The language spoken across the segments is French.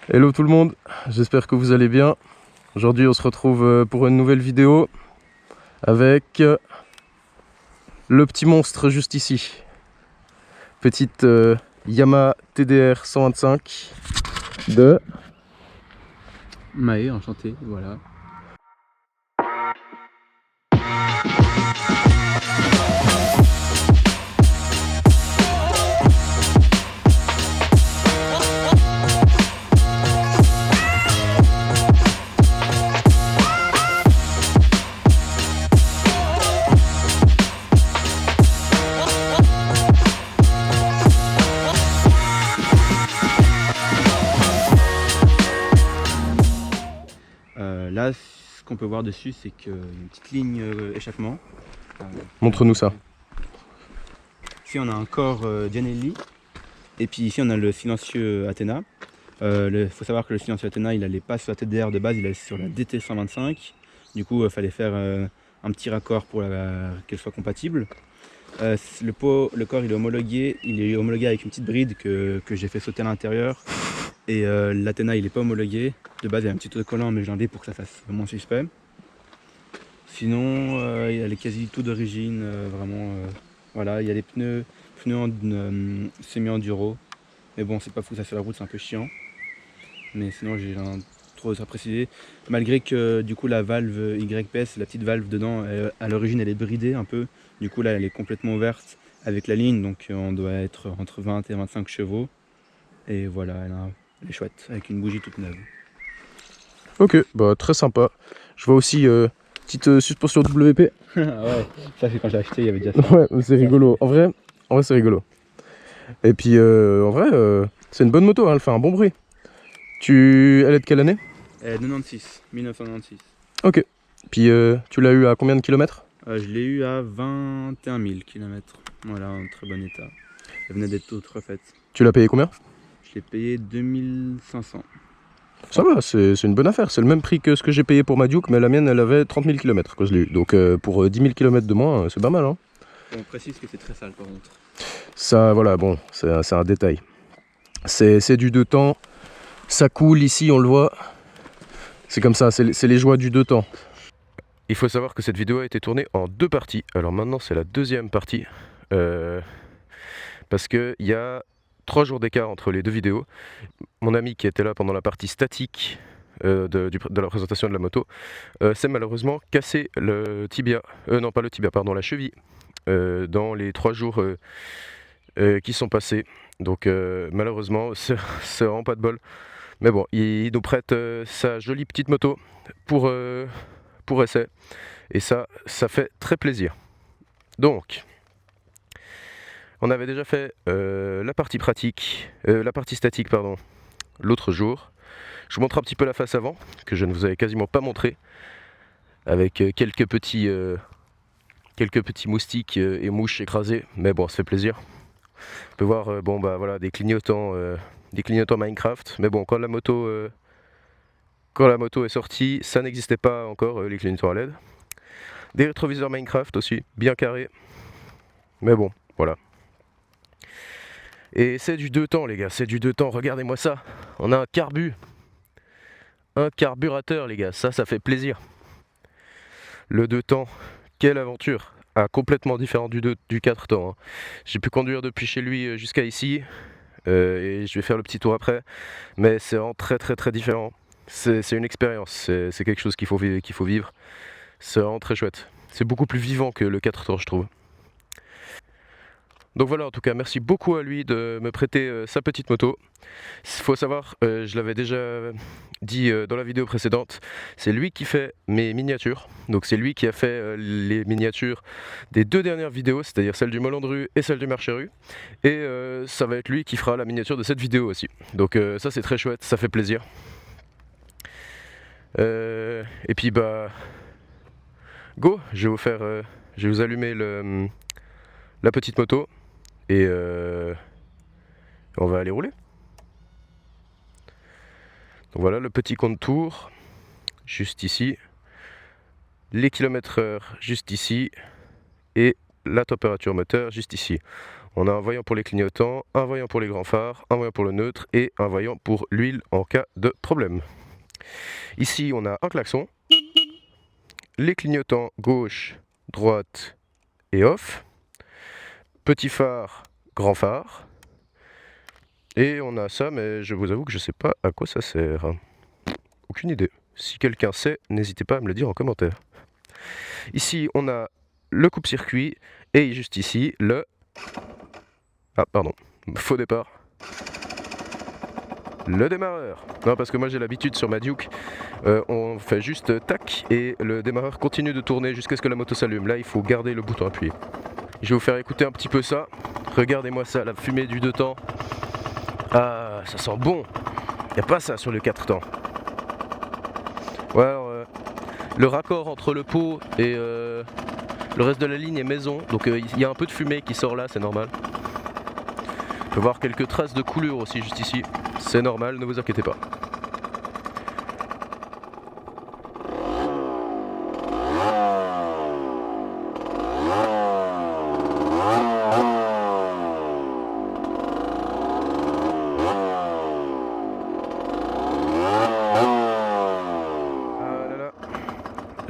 Hello tout le monde, j'espère que vous allez bien. Aujourd'hui on se retrouve pour une nouvelle vidéo avec le petit monstre juste ici. Petite Yamaha TDR 125 de Maë, enchanté, voilà. Là, ce qu'on peut voir dessus, c'est qu'il y a une petite ligne échappement. Montre-nous ça. Ici, on a un corps Gianelli. Et puis ici, on a le silencieux Athena. Il faut savoir que le silencieux Athena, il n'allait pas sur la TDR de base, il allait sur la DT 125. Du coup, il fallait faire un petit raccord pour qu'elle soit compatible. Le corps, il est homologué avec une petite bride que j'ai fait sauter à l'intérieur. Et l'Athena, il n'est pas homologué. De base, il y a un petit autocollant, mais je l'ai enlevé pour que ça fasse moins suspect. Sinon, elle est quasi tout d'origine, vraiment. Voilà, il y a les pneus en semi-enduro. Mais bon, c'est pas fou, ça sur la route, c'est un peu chiant. Mais sinon, j'ai rien trop à préciser. Malgré que du coup, la valve YPS, la petite valve dedans, à l'origine, elle est bridée un peu. Du coup, là, elle est complètement ouverte avec la ligne. Donc, on doit être entre 20 et 25 chevaux. Et voilà, elle est chouette, avec une bougie toute neuve. Ok, bah très sympa. Je vois aussi petite suspension WP. Ah ouais, ça c'est quand j'ai acheté, il y avait déjà ça. Ouais, c'est rigolo. En vrai c'est rigolo. Et puis en vrai, c'est une bonne moto, hein, elle fait un bon bruit. Elle est de quelle année? 1996. Ok. Puis tu l'as eu à combien de kilomètres? Je l'ai eu à 21 000 km. Voilà, en très bon état. Elle venait d'être toute refaite. Tu l'as payé combien? Je l'ai payé 2500. Ça va, c'est une bonne affaire. C'est le même prix que ce que j'ai payé pour ma Duke, mais la mienne, elle avait 30 000 km que je l'ai eu. Donc pour 10 000 km de moins, c'est pas mal. Hein. On précise que c'est très sale par contre. Ça, voilà, bon, c'est un détail. C'est du deux temps. Ça coule ici, on le voit. C'est comme ça, c'est les joies du deux temps. Il faut savoir que cette vidéo a été tournée en deux parties. Alors maintenant, c'est la deuxième partie. Parce qu'il y a 3 jours d'écart entre les deux vidéos. Mon ami qui était là pendant la partie statique de la présentation de la moto s'est malheureusement cassé le tibia, non pas le tibia, pardon, la cheville dans les 3 jours qui sont passés. Donc malheureusement, c'est vraiment pas de bol. Mais bon, il nous prête sa jolie petite moto pour essai. Et ça fait très plaisir. Donc, on avait déjà fait la partie statique, pardon, l'autre jour. Je vous montre un petit peu la face avant, que je ne vous avais quasiment pas montré, avec quelques petits moustiques et mouches écrasées, mais bon, ça fait plaisir. On peut voir bon, bah, voilà, des clignotants Minecraft, mais bon, quand la moto est sortie, ça n'existait pas encore, les clignotants à LED. Des rétroviseurs Minecraft aussi, bien carrés, mais bon, voilà. Et c'est du deux temps les gars, c'est du deux temps, regardez-moi ça. On a un carburateur les gars, ça fait plaisir. Le deux temps, quelle aventure. Ah, complètement différent du 4 temps. Hein. J'ai pu conduire depuis chez lui jusqu'à ici, et je vais faire le petit tour après, mais c'est vraiment très très très différent. C'est une expérience, c'est quelque chose qu'il faut vivre. C'est vraiment très chouette. C'est beaucoup plus vivant que le 4 temps je trouve. Donc voilà, en tout cas, merci beaucoup à lui de me prêter sa petite moto. Il faut savoir, je l'avais déjà dit dans la vidéo précédente, c'est lui qui fait mes miniatures. Donc c'est lui qui a fait les miniatures des 2 dernières vidéos, c'est-à-dire celle du Molandru et celle du Marcheru. Et ça va être lui qui fera la miniature de cette vidéo aussi. Donc ça c'est très chouette, ça fait plaisir. Et puis bah... Go, je vais vous allumer la petite moto. Et on va aller rouler. Donc voilà le petit contour, juste ici. Les kilomètres heure, juste ici. Et la température moteur, juste ici. On a un voyant pour les clignotants, un voyant pour les grands phares, un voyant pour le neutre et un voyant pour l'huile en cas de problème. Ici, on a un klaxon, les clignotants gauche, droite et off, petit phare, grand phare, et on a ça, mais je vous avoue que je sais pas à quoi ça sert. Aucune idée. Si quelqu'un sait, n'hésitez pas à me le dire en commentaire. Ici, on a le coupe-circuit et juste ici, le... Ah, pardon, faux départ. Le démarreur. Non, parce que moi j'ai l'habitude sur ma Duke, on fait juste tac et le démarreur continue de tourner jusqu'à ce que la moto s'allume. Là, il faut garder le bouton appuyé. Je vais vous faire écouter un petit peu ça. Regardez-moi ça, la fumée du 2 temps. Ah, ça sent bon. Y a pas ça sur le 4 temps. Ouais, alors, le raccord entre le pot et le reste de la ligne est maison, donc il y a un peu de fumée qui sort là, c'est normal. On peut voir quelques traces de coulure aussi juste ici, c'est normal, ne vous inquiétez pas.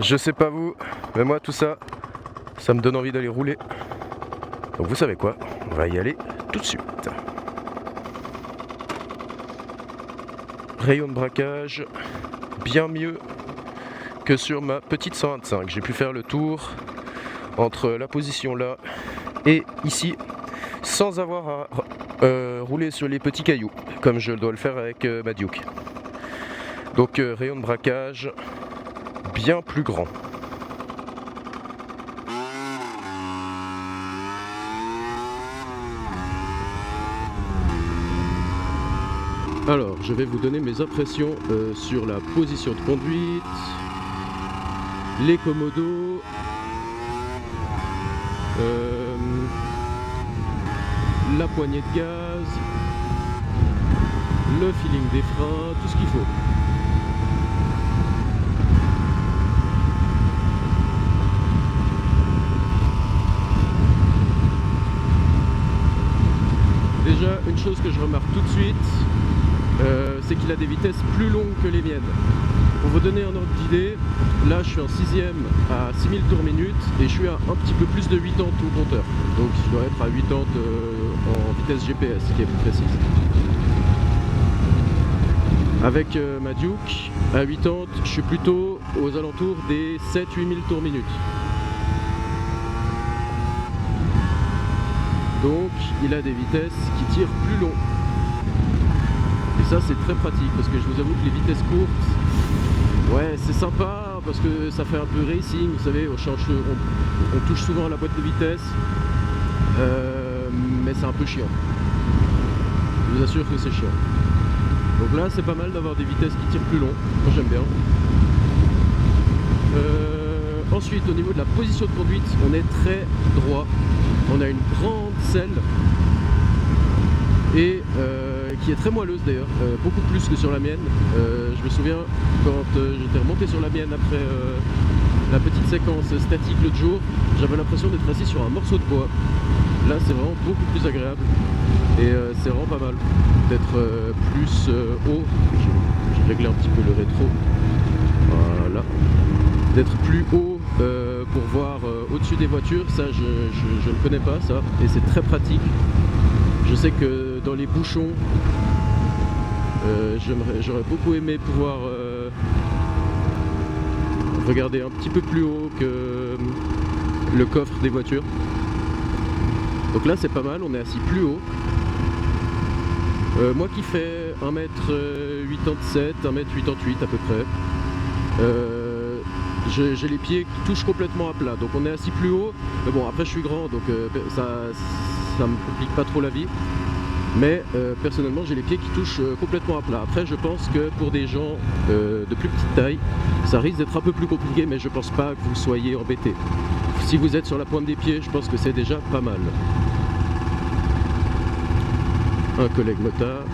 Je sais pas vous, mais moi tout ça, ça me donne envie d'aller rouler. Donc vous savez quoi, on va y aller tout de suite. Rayon de braquage, bien mieux que sur ma petite 125. J'ai pu faire le tour entre la position là et ici, sans avoir à rouler sur les petits cailloux, comme je dois le faire avec ma Duke. Donc rayon de braquage, bien plus grand. Alors, je vais vous donner mes impressions sur la position de conduite, les commodos, la poignée de gaz, le feeling des freins, tout ce qu'il faut. Déjà, une chose que je remarque tout de suite, c'est qu'il a des vitesses plus longues que les miennes. Pour vous donner un ordre d'idée, là je suis en 6ème à 6000 tours minute et je suis à un petit peu plus de 80 au compteur. Donc je dois être à 80 en vitesse GPS, qui est plus précise. Avec ma Duke, à 80, je suis plutôt aux alentours des 7-8000 tours minute. Donc il a des vitesses qui tirent plus long. Et ça c'est très pratique parce que je vous avoue que les vitesses courtes, ouais c'est sympa parce que ça fait un peu racing, vous savez, on touche souvent à la boîte de vitesse, mais c'est un peu chiant. Je vous assure que c'est chiant. Donc là c'est pas mal d'avoir des vitesses qui tirent plus long, moi j'aime bien. Ensuite au niveau de la position de conduite, on est très droit. On a une grande selle et qui est très moelleuse d'ailleurs, beaucoup plus que sur la mienne. Je me souviens quand j'étais remonté sur la mienne après la petite séquence statique l'autre jour, j'avais l'impression d'être assis sur un morceau de bois. Là c'est vraiment beaucoup plus agréable et c'est vraiment pas mal d'être plus haut. J'ai réglé un petit peu le rétro, voilà, d'être plus haut pour voir au-dessus des voitures. Ça je ne connais pas ça et c'est très pratique. Je sais que dans les bouchons, j'aurais beaucoup aimé pouvoir regarder un petit peu plus haut que le coffre des voitures. Donc là c'est pas mal, on est assis plus haut. Moi qui fais 1m87, 1m88 à peu près, j'ai les pieds qui touchent complètement à plat, donc on est assis plus haut. Mais bon, après je suis grand, donc ça me complique pas trop la vie. Mais personnellement j'ai les pieds qui touchent complètement à plat. Après je pense que pour des gens de plus petite taille, ça risque d'être un peu plus compliqué, mais je pense pas que vous soyez embêtés. Si vous êtes sur la pointe des pieds, je pense que c'est déjà pas mal. Un collègue motard.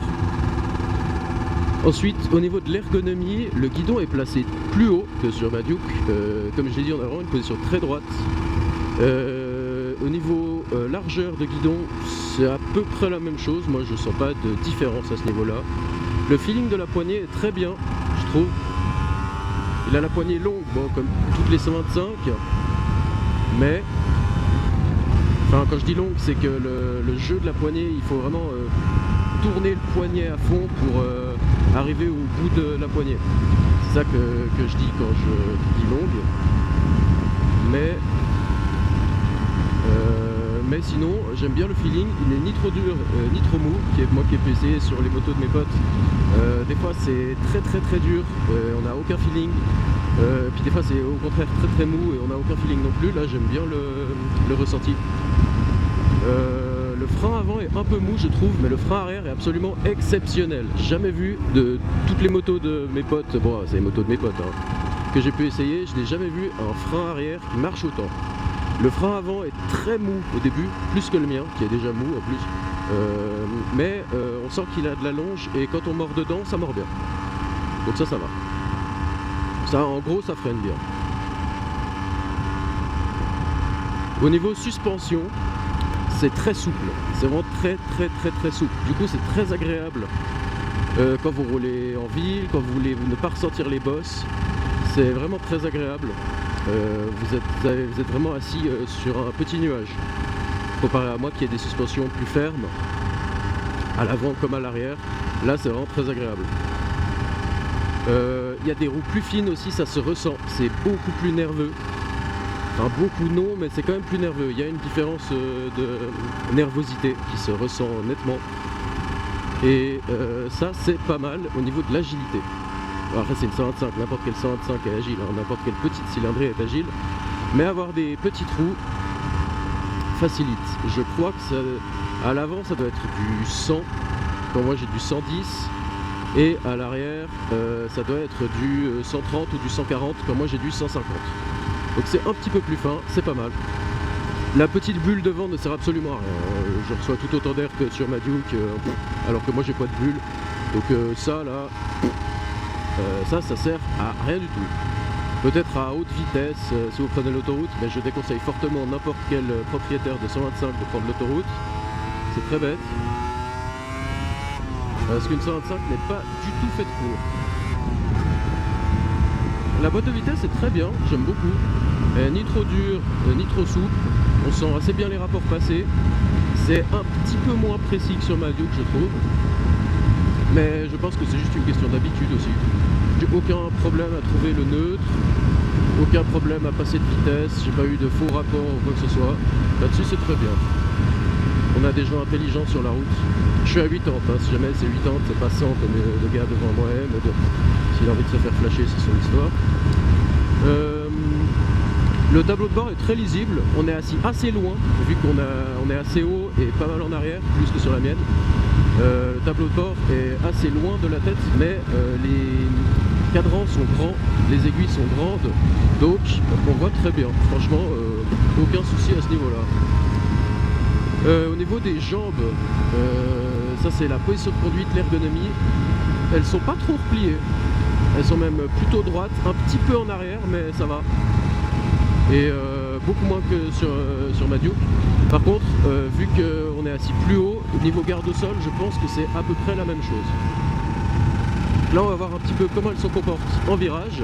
Ensuite, au niveau de l'ergonomie, le guidon est placé plus haut que sur ma Duke. Comme je l'ai dit, on a vraiment une position très droite. au niveau largeur de guidon, c'est à peu près la même chose. Moi, je sens pas de différence à ce niveau-là. Le feeling de la poignée est très bien, je trouve. Il a la poignée longue, bon, comme toutes les 125, mais enfin, quand je dis longue, c'est que le jeu de la poignée, il faut vraiment tourner le poignet à fond pour arriver au bout de la poignée. C'est ça que je dis quand je dis longue. Mais sinon, j'aime bien le feeling, il n'est ni trop dur ni trop mou, moi qui ai pu essayer sur les motos de mes potes. Des fois c'est très dur, on n'a aucun feeling, puis des fois c'est au contraire très mou et on n'a aucun feeling non plus. Là j'aime bien le ressenti. Le frein avant est un peu mou je trouve, mais le frein arrière est absolument exceptionnel. Jamais vu de toutes les motos de mes potes, bon c'est les motos de mes potes hein, que j'ai pu essayer, je n'ai jamais vu un frein arrière qui marche autant. Le frein avant est très mou au début, plus que le mien, qui est déjà mou en plus. Mais on sent qu'il a de la longe et quand on mord dedans, ça mord bien. Donc ça va. Ça, en gros, ça freine bien. Au niveau suspension, c'est très souple. C'est vraiment très souple. Du coup, c'est très agréable quand vous roulez en ville, quand vous voulez ne pas ressentir les bosses. C'est vraiment très agréable. Vous êtes vraiment assis sur un petit nuage comparé à moi qui ai des suspensions plus fermes à l'avant comme à l'arrière. Là c'est vraiment très agréable. Il y a des roues plus fines aussi, ça se ressent, c'est beaucoup plus nerveux. Enfin beaucoup non, mais c'est quand même plus nerveux. Il y a une différence de nervosité qui se ressent nettement. Et ça c'est pas mal au niveau de l'agilité. Après c'est une 125, n'importe quelle 125 est agile, hein, n'importe quelle petite cylindrée est agile, mais avoir des petites roues facilite. Je crois que ça, à l'avant ça doit être du 100, quand moi j'ai du 110, et à l'arrière ça doit être du 130 ou du 140, quand moi j'ai du 150. Donc c'est un petit peu plus fin, c'est pas mal. La petite bulle devant ne sert absolument à rien, je reçois tout autant d'air que sur ma Duke, alors que moi j'ai pas de bulle, donc ça là... ça sert à rien du tout. Peut-être à haute vitesse si vous prenez l'autoroute, mais je déconseille fortement n'importe quel propriétaire de 125 de prendre l'autoroute. C'est très bête. Parce qu'une 125 n'est pas du tout faite pour. La boîte de vitesse est très bien, j'aime beaucoup. Elle est ni trop dure, ni trop souple. On sent assez bien les rapports passés. C'est un petit peu moins précis que sur ma Duke, je trouve. Mais je pense que c'est juste une question d'habitude aussi. J'ai aucun problème à trouver le neutre, aucun problème à passer de vitesse, j'ai pas eu de faux rapports ou quoi que ce soit. Là-dessus c'est très bien. On a des gens intelligents sur la route. Je suis à 80, hein. Si jamais c'est 80, c'est pas 100 comme le gars devant moi est, mais bon, s'il a envie de se faire flasher, c'est son histoire. Le tableau de bord est très lisible, on est assis assez loin, vu on est assez haut et pas mal en arrière, plus que sur la mienne. Le tableau de bord est assez loin de la tête, mais les cadrans sont grands, les aiguilles sont grandes, donc on voit très bien. Franchement, aucun souci à ce niveau-là. Au niveau des jambes, ça c'est la position de conduite, l'ergonomie. Elles sont pas trop repliées, elles sont même plutôt droites, un petit peu en arrière, mais ça va. Et beaucoup moins que sur ma Duke. Par contre, vu qu'on est assis plus haut, au niveau garde au sol, je pense que c'est à peu près la même chose. Là, on va voir un petit peu comment elle se comporte en virage.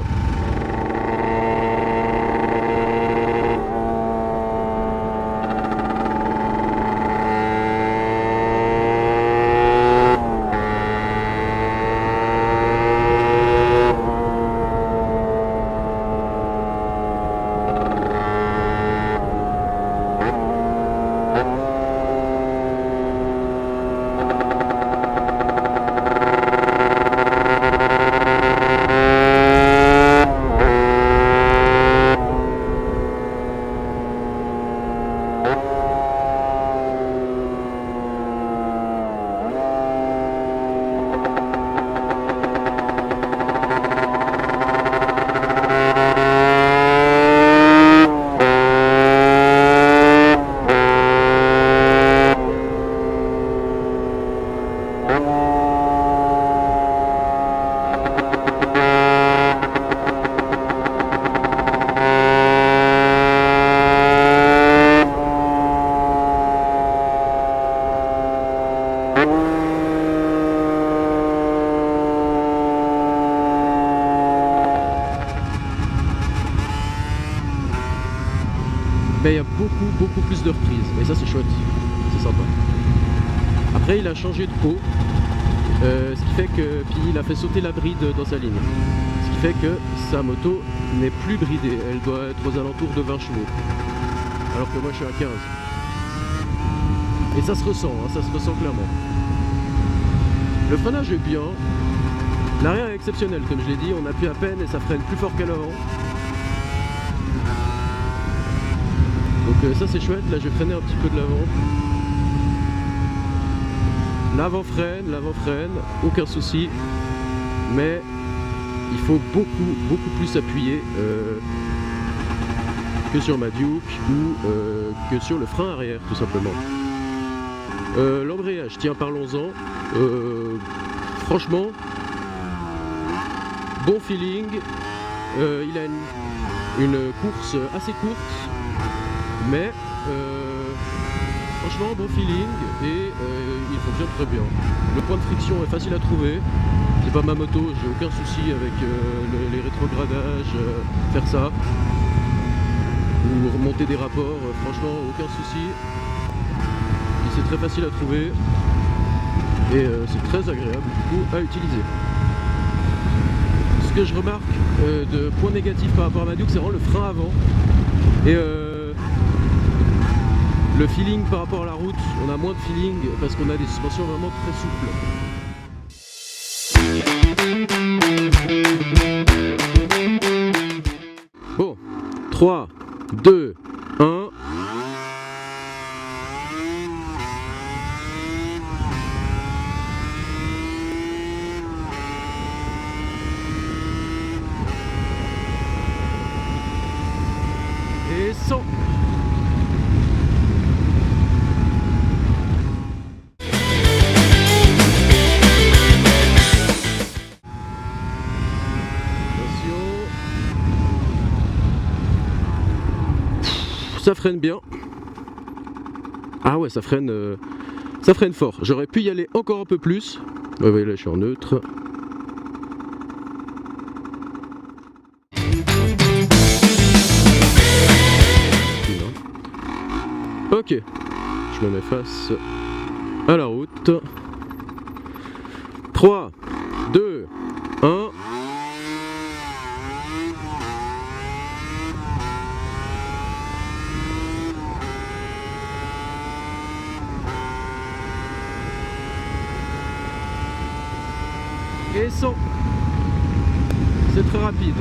beaucoup plus de reprises. Et ça c'est chouette, c'est sympa. Après il a changé de peau, ce qui fait que, puis il a fait sauter la bride dans sa ligne. Ce qui fait que sa moto n'est plus bridée, elle doit être aux alentours de 20 chevaux. Alors que moi je suis à 15. Et ça se ressent, hein, ça se ressent clairement. Le freinage est bien. L'arrière est exceptionnel, comme je l'ai dit, on appuie à peine et ça freine plus fort qu'à l'avant. Donc ça c'est chouette, là je vais freiner un petit peu de l'avant. L'avant freine, aucun souci. Mais il faut beaucoup plus appuyer que sur ma Duke ou que sur le frein arrière tout simplement. L'embrayage, tiens, parlons-en. Franchement, bon feeling. Il a une course assez courte, mais franchement bon feeling et il fonctionne très bien. Le point de friction est facile à trouver. C'est pas ma moto, j'ai aucun souci avec les rétrogradages, faire ça ou remonter des rapports. Franchement, aucun souci. C'est très facile à trouver et c'est très agréable du coup à utiliser. Ce que je remarque de point négatif par rapport à ma Duke, c'est vraiment le frein avant et le feeling par rapport à la route. On a moins de feeling parce qu'on a des suspensions vraiment très souples. Bon, 3, 2, 1. Et 100. Ça freine bien. Ah ouais, ça freine fort. J'aurais pu y aller encore un peu plus. Ouais, ouais, là je suis en neutre. Ok, je me mets face à la route. 3, 2, 1. Et 100. C'est très rapide.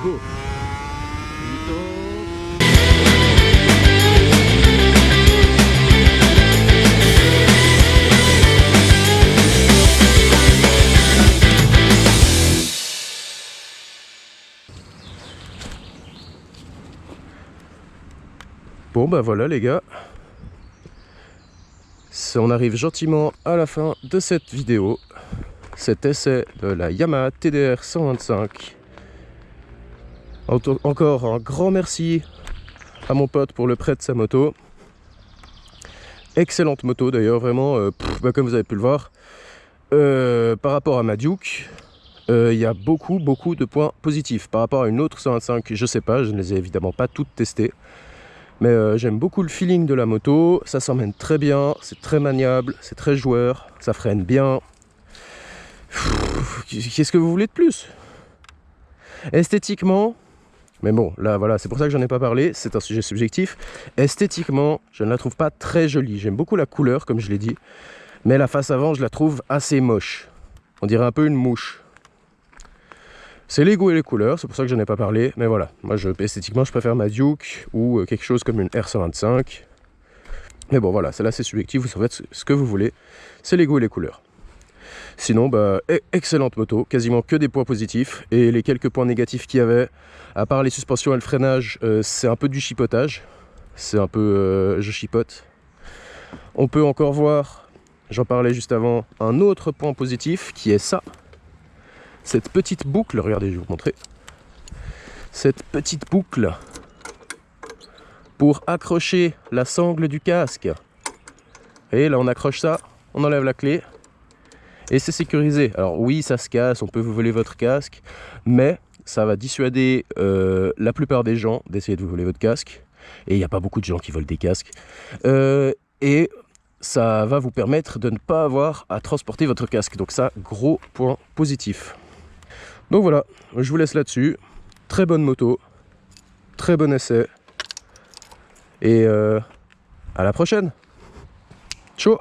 Go. Bon bah voilà les gars, on arrive gentiment à la fin de cette vidéo, cet essai de la Yamaha TDR 125. Encore un grand merci à mon pote pour le prêt de sa moto. Excellente moto d'ailleurs, vraiment, comme vous avez pu le voir. Par rapport à ma Duke, il y a beaucoup de points positifs. Par rapport à une autre 125, je sais pas, je ne les ai évidemment pas toutes testées. Mais j'aime beaucoup le feeling de la moto, ça s'emmène très bien, c'est très maniable, c'est très joueur, ça freine bien. Qu'est-ce que vous voulez de plus? Esthétiquement, mais bon, là voilà, c'est pour ça que j'en ai pas parlé, c'est un sujet subjectif. Esthétiquement, je ne la trouve pas très jolie. J'aime beaucoup la couleur, comme je l'ai dit, mais la face avant, je la trouve assez moche. On dirait un peu une mouche. C'est les goûts et les couleurs, c'est pour ça que je n'en ai pas parlé. Mais voilà, moi esthétiquement je préfère ma Duke ou quelque chose comme une R125. Mais bon voilà, c'est là c'est subjectif, vous savez ce que vous voulez. C'est les goûts et les couleurs. Sinon, bah, excellente moto, quasiment que des points positifs. Et les quelques points négatifs qu'il y avait, à part les suspensions et le freinage, c'est un peu du chipotage. C'est un peu je chipote. On peut encore voir, j'en parlais juste avant, un autre point positif qui est ça. Cette petite boucle, regardez, je vais vous montrer. Cette petite boucle pour accrocher la sangle du casque. Et là, on accroche ça, on enlève la clé. Et c'est sécurisé. Alors oui, ça se casse, on peut vous voler votre casque, mais ça va dissuader la plupart des gens d'essayer de vous voler votre casque. Et il n'y a pas beaucoup de gens qui volent des casques. Et ça va vous permettre de ne pas avoir à transporter votre casque. Donc ça, gros point positif. Donc voilà, je vous laisse là-dessus. Très bonne moto, très bon essai. Et à la prochaine. Ciao.